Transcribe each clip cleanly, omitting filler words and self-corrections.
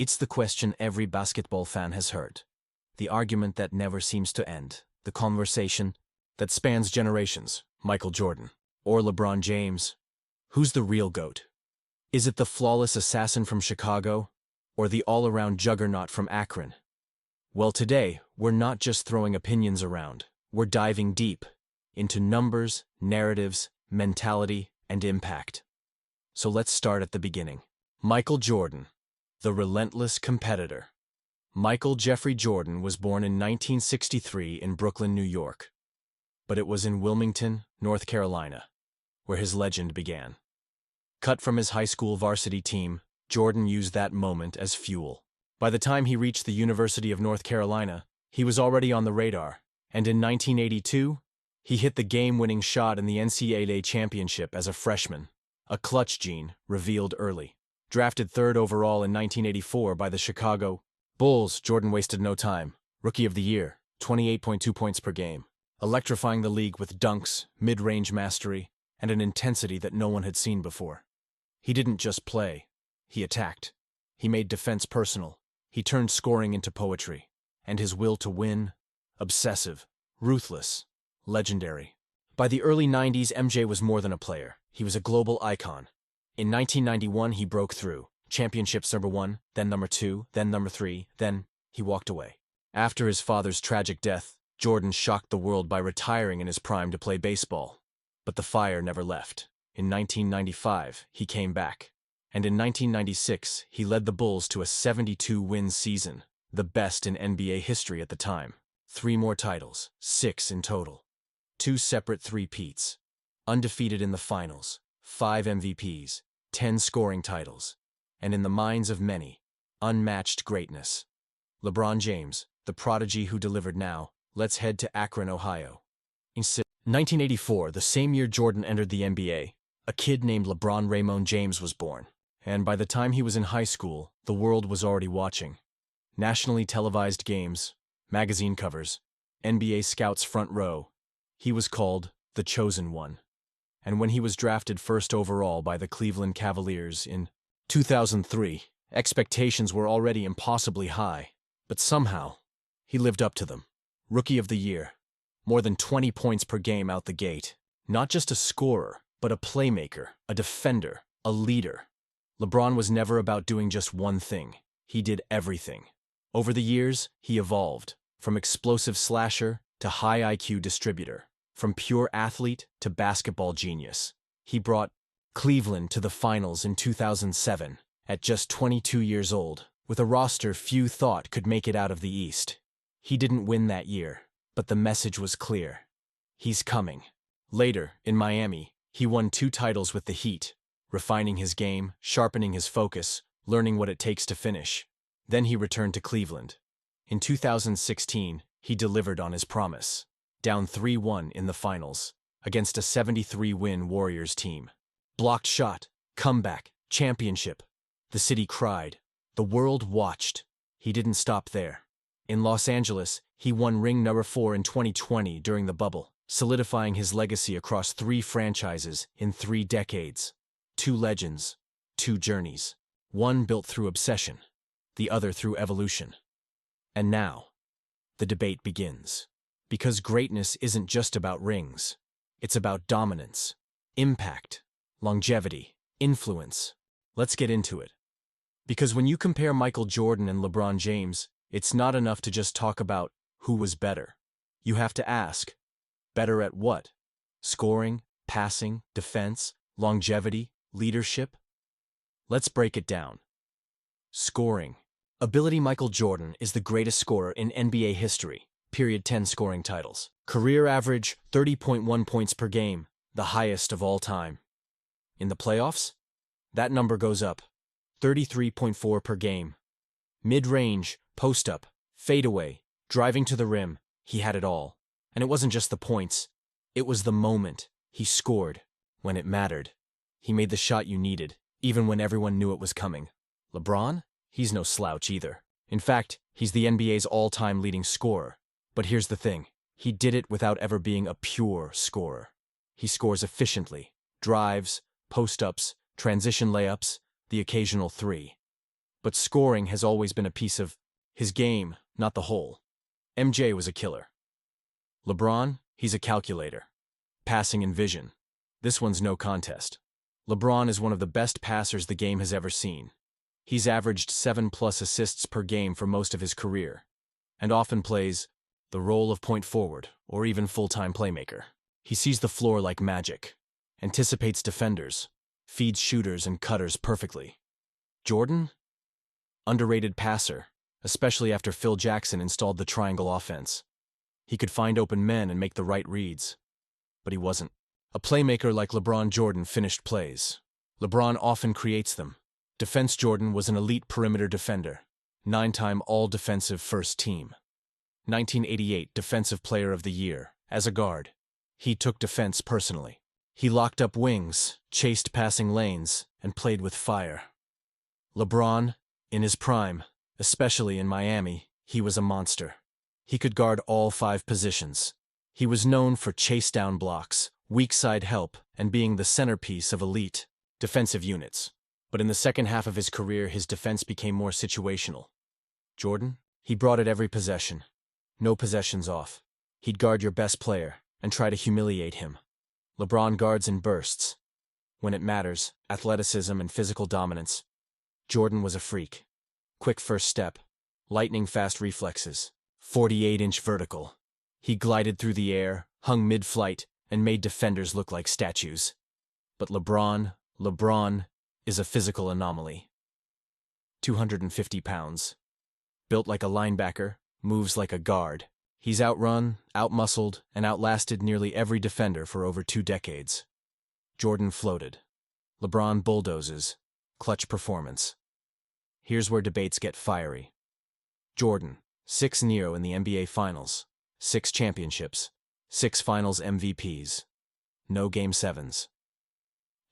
It's the question every basketball fan has heard. The argument that never seems to end. The conversation that spans generations. Michael Jordan or LeBron James. Who's the real GOAT? Is it the flawless assassin from Chicago or the all-around juggernaut from Akron? Well, today, we're not just throwing opinions around. We're diving deep into numbers, narratives, mentality, and impact. So let's start at the beginning. Michael Jordan, the relentless competitor. Michael Jeffrey Jordan was born in 1963 in Brooklyn, New York. But it was in Wilmington, North Carolina, where his legend began. Cut from his high school varsity team, Jordan used that moment as fuel. By the time he reached the University of North Carolina, he was already on the radar, and in 1982, he hit the game-winning shot in the NCAA championship as a freshman, a clutch gene revealed early. Drafted third overall in 1984 by the Chicago Bulls, Jordan wasted no time. Rookie of the Year, 28.2 points per game, electrifying the league with dunks, mid-range mastery, and an intensity that no one had seen before. He didn't just play, he attacked. He made defense personal. He turned scoring into poetry, and his will to win, obsessive, ruthless, legendary. By the early 90s, MJ was more than a player. He was a global icon. In 1991, he broke through. Championships number 1, then number 2, then number 3, then he walked away. After his father's tragic death, Jordan shocked the world by retiring in his prime to play baseball. But the fire never left. In 1995, he came back. And in 1996, he led the Bulls to a 72-win season, the best in NBA history at the time. 3 more titles, 6 in total. 2 separate three-peats. Undefeated in the finals, 5 MVPs, 10 scoring titles, and in the minds of many, unmatched greatness. LeBron James, the prodigy who delivered now, let's head to Akron, Ohio. In 1984, the same year Jordan entered the NBA, a kid named LeBron Raymond James was born. And by the time he was in high school, the world was already watching. Nationally televised games, magazine covers, NBA scouts front row. He was called the Chosen One. And when he was drafted first overall by the Cleveland Cavaliers in 2003, expectations were already impossibly high. But somehow, he lived up to them. Rookie of the Year. More than 20 points per game out the gate. Not just a scorer, but a playmaker, a defender, a leader. LeBron was never about doing just one thing. He did everything. Over the years, he evolved, from explosive slasher to high IQ distributor, from pure athlete to basketball genius. He brought Cleveland to the finals in 2007, at just 22 years old, with a roster few thought could make it out of the East. He didn't win that year, but the message was clear. He's coming. Later, in Miami, he won 2 titles with the Heat, refining his game, sharpening his focus, learning what it takes to finish. Then he returned to Cleveland. In 2016, he delivered on his promise. Down 3-1 in the finals, against a 73-win Warriors team. Blocked shot, comeback, championship. The city cried. The world watched. He didn't stop there. In Los Angeles, he won ring number 4 in 2020 during the bubble, solidifying his legacy across 3 franchises in 3 decades. 2 legends, 2 journeys. One built through obsession, the other through evolution. And now, the debate begins. Because greatness isn't just about rings. It's about dominance, impact, longevity, influence. Let's get into it. Because when you compare Michael Jordan and LeBron James, it's not enough to just talk about who was better. You have to ask, better at what? Scoring, passing, defense, longevity, leadership? Let's break it down. Scoring. Ability. Michael Jordan is the greatest scorer in NBA history. Period. 10 scoring titles. Career average, 30.1 points per game, the highest of all time. In the playoffs, that number goes up, 33.4 per game. Mid-range, post-up, fadeaway, driving to the rim, he had it all. And it wasn't just the points, it was the moment. He scored when it mattered. He made the shot you needed, even when everyone knew it was coming. LeBron? He's no slouch either. In fact, he's the NBA's all-time leading scorer. But here's the thing. He did it without ever being a pure scorer. He scores efficiently. Drives, post-ups, transition layups, the occasional 3. But scoring has always been a piece of his game, not the whole. MJ was a killer. LeBron, he's a calculator. Passing and vision. This one's no contest. LeBron is one of the best passers the game has ever seen. He's averaged 7+ assists per game for most of his career, and often plays the role of point forward or even full-time playmaker. He sees the floor like magic, anticipates defenders, feeds shooters and cutters perfectly. Jordan? Underrated passer, especially after Phil Jackson installed the triangle offense. He could find open men and make the right reads, but he wasn't. A playmaker like LeBron Jordan finished plays. LeBron often creates them. Defense Jordan was an elite perimeter defender, 9-time All-Defensive First Team. 1988 Defensive Player of the Year, as a guard. He took defense personally. He locked up wings, chased passing lanes, and played with fire. LeBron, in his prime, especially in Miami, he was a monster. He could guard all 5 positions. He was known for chase-down blocks, weak-side help, and being the centerpiece of elite defensive units. But in the second half of his career, his defense became more situational. Jordan? He brought it every possession. No possessions off. He'd guard your best player and try to humiliate him. LeBron guards in bursts. When it matters, athleticism and physical dominance. Jordan was a freak. Quick first step, lightning-fast reflexes, 48-inch vertical. He glided through the air, hung mid-flight, and made defenders look like statues. But LeBron is a physical anomaly. 250 pounds. Built like a linebacker, moves like a guard. He's outrun, outmuscled, and outlasted nearly every defender for over 2 decades. Jordan floated. LeBron bulldozes. Clutch performance. Here's where debates get fiery. Jordan, 6 Neo in the NBA Finals, 6 championships, 6 Finals MVPs. No Game 7s.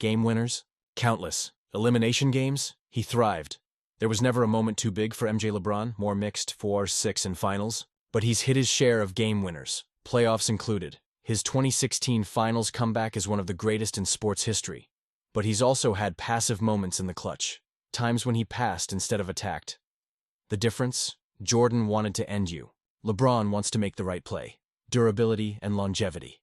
Game winners? Countless. Elimination games? He thrived. There was never a moment too big for MJ LeBron, more mixed 4-6 in finals. But he's hit his share of game winners, playoffs included. His 2016 Finals comeback is one of the greatest in sports history. But he's also had passive moments in the clutch, times when he passed instead of attacked. The difference? Jordan wanted to end you. LeBron wants to make the right play. Durability and longevity.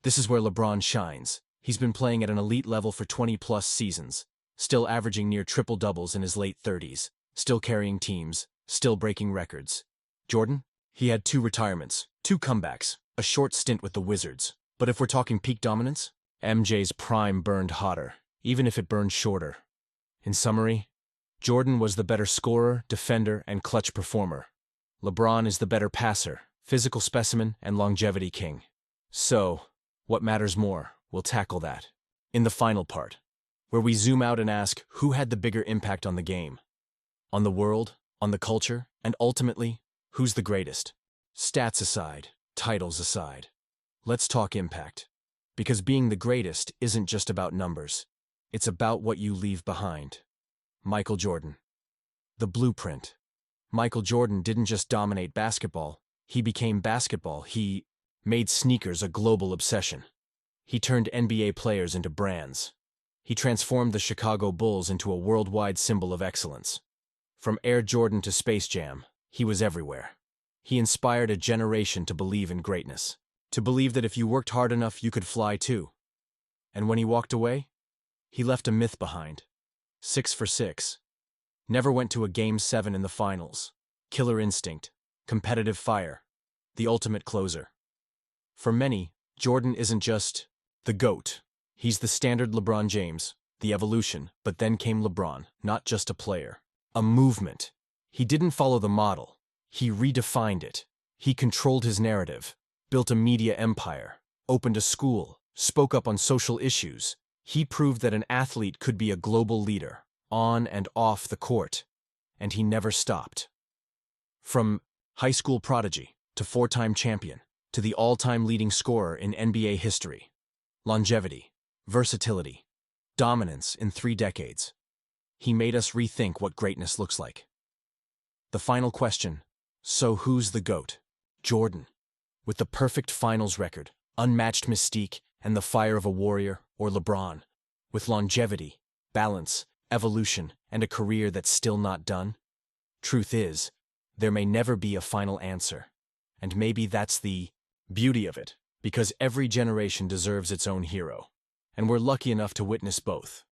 This is where LeBron shines. He's been playing at an elite level for 20+ seasons, still averaging near triple-doubles in his late 30s, still carrying teams, still breaking records. Jordan? He had 2 retirements, 2 comebacks, a short stint with the Wizards. But if we're talking peak dominance, MJ's prime burned hotter, even if it burned shorter. In summary, Jordan was the better scorer, defender, and clutch performer. LeBron is the better passer, physical specimen, and longevity king. So, what matters more? We'll tackle that in the final part, where we zoom out and ask who had the bigger impact on the game, on the world, on the culture, and ultimately, who's the greatest? Stats aside, titles aside. Let's talk impact. Because being the greatest isn't just about numbers. It's about what you leave behind. Michael Jordan. The blueprint. Michael Jordan didn't just dominate basketball. He became basketball. He made sneakers a global obsession. He turned NBA players into brands. He transformed the Chicago Bulls into a worldwide symbol of excellence. From Air Jordan to Space Jam, he was everywhere. He inspired a generation to believe in greatness, to believe that if you worked hard enough, you could fly too. And when he walked away, he left a myth behind. 6 for 6. Never went to a Game 7 in the finals. Killer instinct, competitive fire, the ultimate closer. For many, Jordan isn't just the GOAT. He's the standard LeBron James, the evolution, but then came LeBron, not just a player, a movement. He didn't follow the model. He redefined it. He controlled his narrative, built a media empire, opened a school, spoke up on social issues. He proved that an athlete could be a global leader, on and off the court, and he never stopped. From high school prodigy to 4-time champion to the all-time leading scorer in NBA history. Longevity, versatility, dominance in 3 decades. He made us rethink what greatness looks like. The final question, so who's the GOAT? Jordan. With the perfect finals record, unmatched mystique, and the fire of a warrior, or LeBron. With longevity, balance, evolution, and a career that's still not done? Truth is, there may never be a final answer. And maybe that's the beauty of it, because every generation deserves its own hero. And we're lucky enough to witness both.